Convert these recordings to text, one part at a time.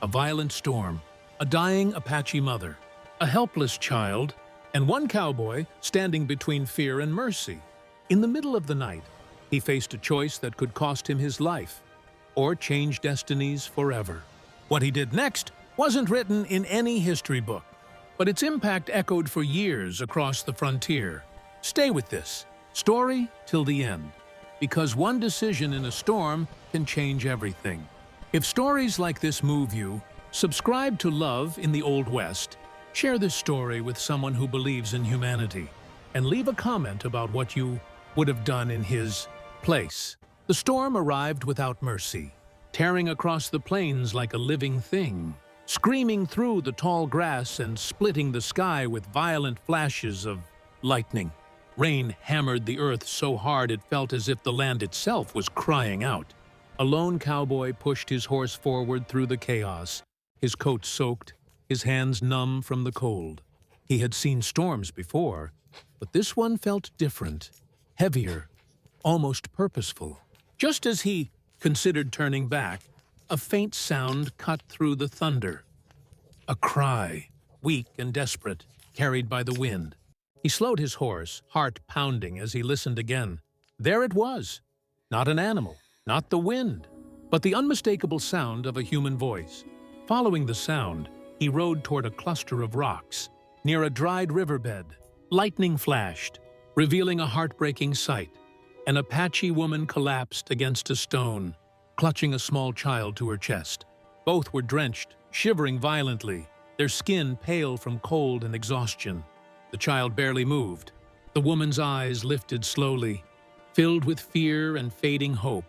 a violent storm, a dying Apache mother, a helpless child, and one cowboy standing between fear and mercy. In the middle of the night, he faced a choice that could cost him his life or change destinies forever. What he did next wasn't written in any history book, but its impact echoed for years across the frontier. Stay with this story till the end, because one decision in a storm can change everything. If stories like this move you, subscribe to Love in the Old West, share this story with someone who believes in humanity, and leave a comment about what you would have done in his place. The storm arrived without mercy, tearing across the plains like a living thing, screaming through the tall grass and splitting the sky with violent flashes of lightning. Rain hammered the earth so hard it felt as if the land itself was crying out. A lone cowboy pushed his horse forward through the chaos, his coat soaked, his hands numb from the cold. He had seen storms before, but this one felt different, heavier, almost purposeful. Just as he considered turning back, a faint sound cut through the thunder. A cry, weak and desperate, carried by the wind. He slowed his horse, heart pounding as he listened again. There it was. Not an animal, not the wind, but the unmistakable sound of a human voice. Following the sound, he rode toward a cluster of rocks. Near a dried riverbed, lightning flashed, revealing a heartbreaking sight. An Apache woman collapsed against a stone, clutching a small child to her chest. Both were drenched, shivering violently, their skin pale from cold and exhaustion. The child barely moved. The woman's eyes lifted slowly, filled with fear and fading hope.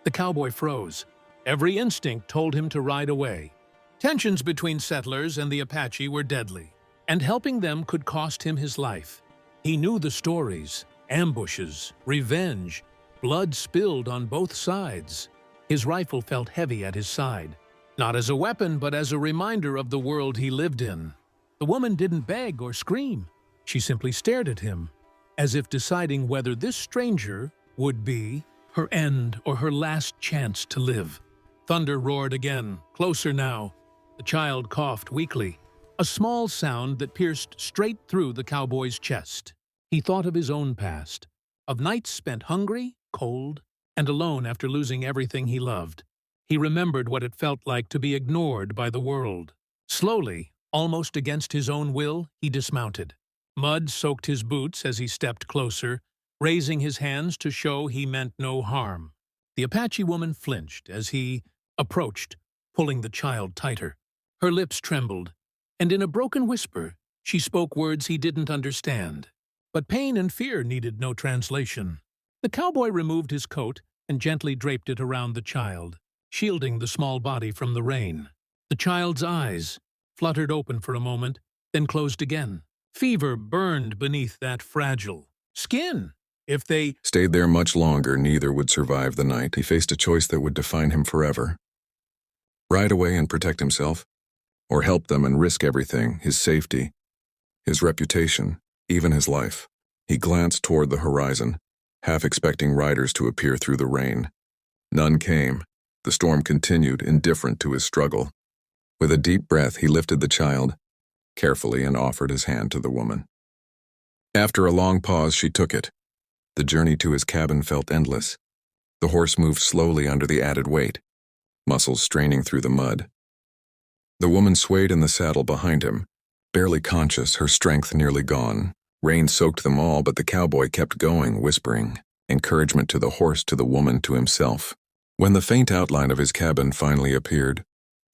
The cowboy froze. Every instinct told him to ride away. Tensions between settlers and the Apache were deadly, and helping them could cost him his life. He knew the stories. Ambushes, revenge, blood spilled on both sides. His rifle felt heavy at his side, not as a weapon but as a reminder of the world he lived in. The woman didn't beg or scream. She simply stared at him, as if deciding whether this stranger would be her end or her last chance to live. Thunder roared again, closer now. The child coughed weakly, a small sound that pierced straight through the cowboy's chest. He thought of his own past, of nights spent hungry, cold, and alone after losing everything he loved. He remembered what it felt like to be ignored by the world. Slowly, almost against his own will, he dismounted. Mud soaked his boots as he stepped closer, raising his hands to show he meant no harm. The Apache woman flinched as he approached, pulling the child tighter. Her lips trembled, and in a broken whisper, she spoke words he didn't understand. But pain and fear needed no translation. The cowboy removed his coat and gently draped it around the child, shielding the small body from the rain. The child's eyes fluttered open for a moment, then closed again. Fever burned beneath that fragile skin. If they stayed there much longer, neither would survive the night. He faced a choice that would define him forever. Ride away and protect himself, or help them and risk everything, his safety, his reputation, even his life. He glanced toward the horizon, half expecting riders to appear through the rain. None came. The storm continued, indifferent to his struggle. With a deep breath, he lifted the child carefully and offered his hand to the woman. After a long pause, she took it. The journey to his cabin felt endless. The horse moved slowly under the added weight, muscles straining through the mud. The woman swayed in the saddle behind him, barely conscious, her strength nearly gone. Rain soaked them all, but the cowboy kept going, whispering encouragement to the horse, to the woman, to himself. When the faint outline of his cabin finally appeared,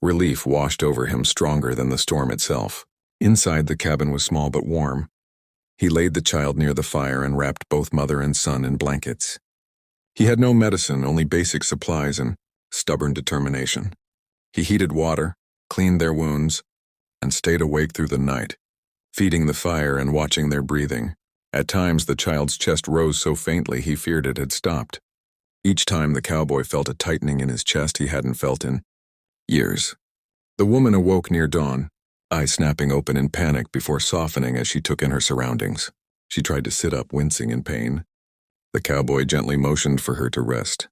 relief washed over him stronger than the storm itself. Inside, the cabin was small but warm. He laid the child near the fire and wrapped both mother and son in blankets. He had no medicine, only basic supplies and stubborn determination. He heated water, cleaned their wounds, and stayed awake through the night, feeding the fire and watching their breathing. At times, the child's chest rose so faintly he feared it had stopped. Each time, the cowboy felt a tightening in his chest he hadn't felt in years. The woman awoke near dawn, eyes snapping open in panic before softening as she took in her surroundings. She tried to sit up, wincing in pain. The cowboy gently motioned for her to rest.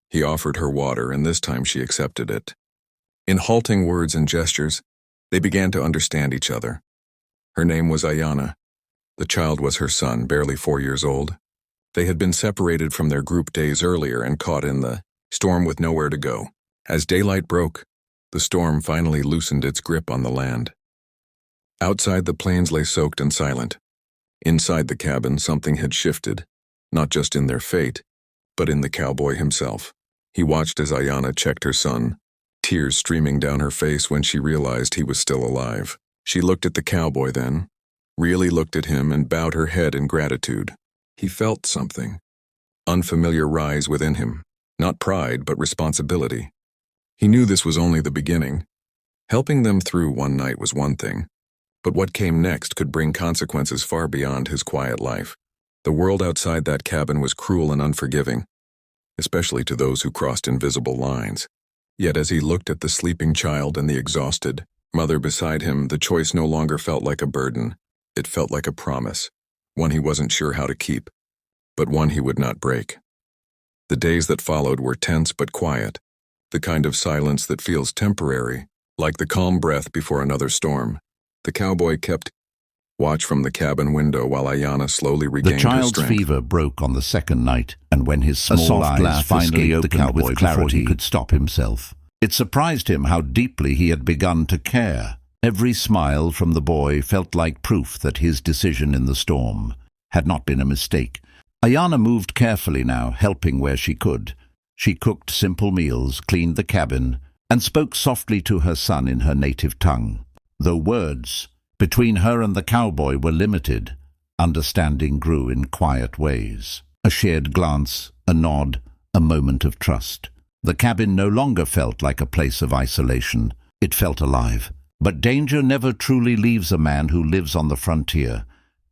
He offered her water, and this time she accepted it. In halting words and gestures, they began to understand each other. Her name was Ayana. The child was her son, barely 4 years old. They had been separated from their group days earlier and caught in the storm with nowhere to go. As daylight broke, the storm finally loosened its grip on the land. Outside, the plains lay soaked and silent. Inside the cabin, something had shifted, not just in their fate, but in the cowboy himself. He watched as Ayana checked her son, tears streaming down her face when she realized he was still alive. She looked at the cowboy then, really looked at him and bowed her head in gratitude. He felt something unfamiliar rise within him, not pride but responsibility. He knew this was only the beginning. Helping them through one night was one thing, but what came next could bring consequences far beyond his quiet life. The world outside that cabin was cruel and unforgiving, especially to those who crossed invisible lines. Yet as he looked at the sleeping child and the exhausted mother beside him, the choice no longer felt like a burden. It felt like a promise, one he wasn't sure how to keep, but one he would not break. The days that followed were tense but quiet, the kind of silence that feels temporary, like the calm breath before another storm. The cowboy kept watch from the cabin window while Ayana slowly regained her strength. The child's fever broke on the second night, and when his small eyes finally opened the cowboy with clarity, he could stop himself. It surprised him how deeply he had begun to care. Every smile from the boy felt like proof that his decision in the storm had not been a mistake. Ayana moved carefully now, helping where she could. She cooked simple meals, cleaned the cabin, and spoke softly to her son in her native tongue. Though words between her and the cowboy were limited, understanding grew in quiet ways. A shared glance, a nod, a moment of trust. The cabin no longer felt like a place of isolation. It felt alive. But danger never truly leaves a man who lives on the frontier,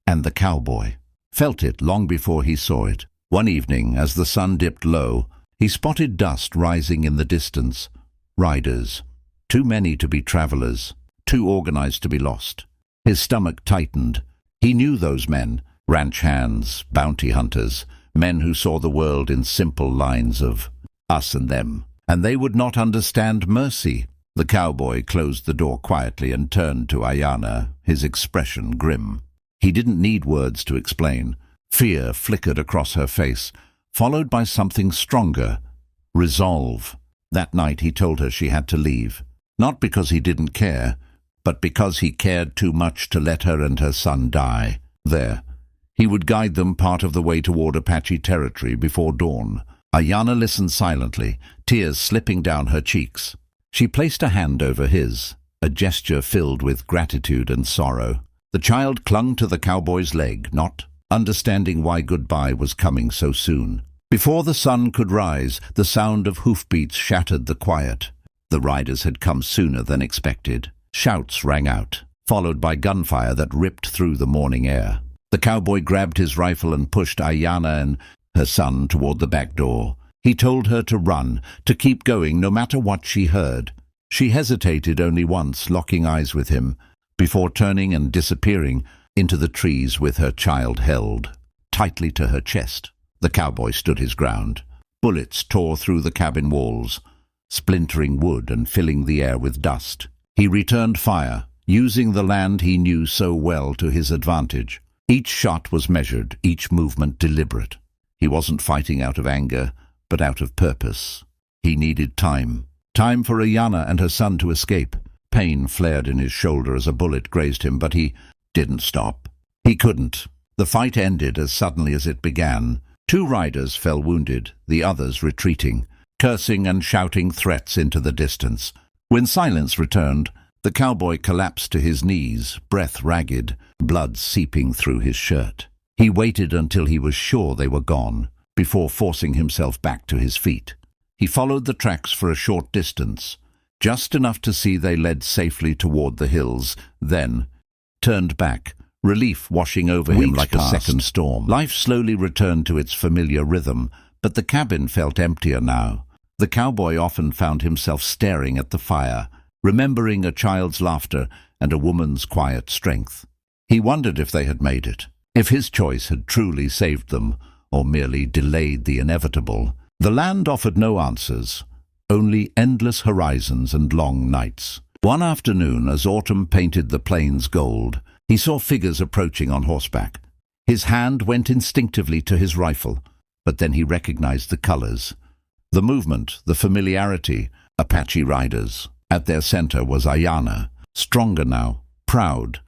and the cowboy felt it long before he saw it. One evening, as the sun dipped low, he spotted dust rising in the distance. Riders, too many to be travelers, too organized to be lost. His stomach tightened. He knew those men, ranch hands, bounty hunters, men who saw the world in simple lines of us and them, and they would not understand mercy. The cowboy closed the door quietly and turned to Ayana, his expression grim. He didn't need words to explain. Fear flickered across her face, followed by something stronger, resolve. That night he told her she had to leave, not because he didn't care, but because he cared too much to let her and her son die. There, he would guide them part of the way toward Apache territory before dawn. Ayana listened silently, tears slipping down her cheeks. She placed a hand over his, a gesture filled with gratitude and sorrow. The child clung to the cowboy's leg, not understanding why goodbye was coming so soon. Before the sun could rise, the sound of hoofbeats shattered the quiet. The riders had come sooner than expected. Shouts rang out, followed by gunfire that ripped through the morning air. The cowboy grabbed his rifle and pushed Ayana and her son toward the back door. He told her to run, to keep going no matter what she heard. She hesitated only once, locking eyes with him, before turning and disappearing into the trees with her child held tightly to her chest. The cowboy stood his ground. Bullets tore through the cabin walls, splintering wood and filling the air with dust. He returned fire, using the land he knew so well to his advantage. Each shot was measured, each movement deliberate. He wasn't fighting out of anger, but out of purpose. He needed time. Time for Ayana and her son to escape. Pain flared in his shoulder as a bullet grazed him, but he didn't stop. He couldn't. The fight ended as suddenly as it began. 2 riders fell wounded, the others retreating, cursing and shouting threats into the distance. When silence returned, the cowboy collapsed to his knees, breath ragged, blood seeping through his shirt. He waited until he was sure they were gone, before forcing himself back to his feet. He followed the tracks for a short distance, just enough to see they led safely toward the hills, then turned back, relief washing over him like a second storm. Life slowly returned to its familiar rhythm, but the cabin felt emptier now. The cowboy often found himself staring at the fire, remembering a child's laughter and a woman's quiet strength. He wondered if they had made it, if his choice had truly saved them, or merely delayed the inevitable. The land offered no answers, only endless horizons and long nights. One afternoon, as autumn painted the plains gold, he saw figures approaching on horseback. His hand went instinctively to his rifle, but then he recognized the colors. The movement, the familiarity, Apache riders. At their center was Ayana, stronger now, proud,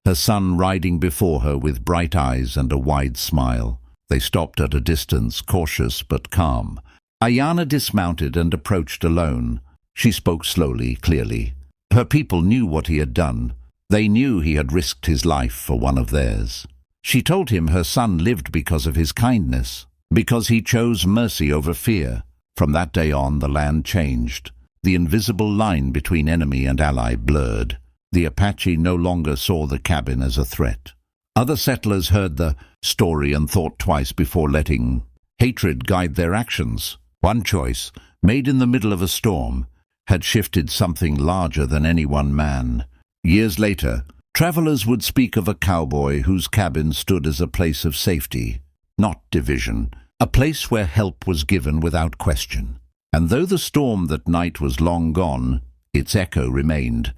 her son riding before her with bright eyes and a wide smile. They stopped at a distance, cautious but calm. Ayana dismounted and approached alone. She spoke slowly, clearly. Her people knew what he had done. They knew he had risked his life for one of theirs. She told him her son lived because of his kindness, because he chose mercy over fear. From that day on, the land changed. The invisible line between enemy and ally blurred. The Apache no longer saw the cabin as a threat. Other settlers heard the story and thought twice before letting hatred guide their actions. One choice, made in the middle of a storm, had shifted something larger than any one man. Years later, travelers would speak of a cowboy whose cabin stood as a place of safety, not division, a place where help was given without question. And though the storm that night was long gone, its echo remained,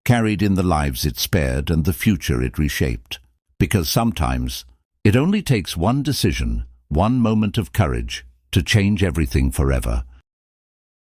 carried in the lives it spared and the future it reshaped. Because sometimes it only takes one decision, one moment of courage, to change everything forever.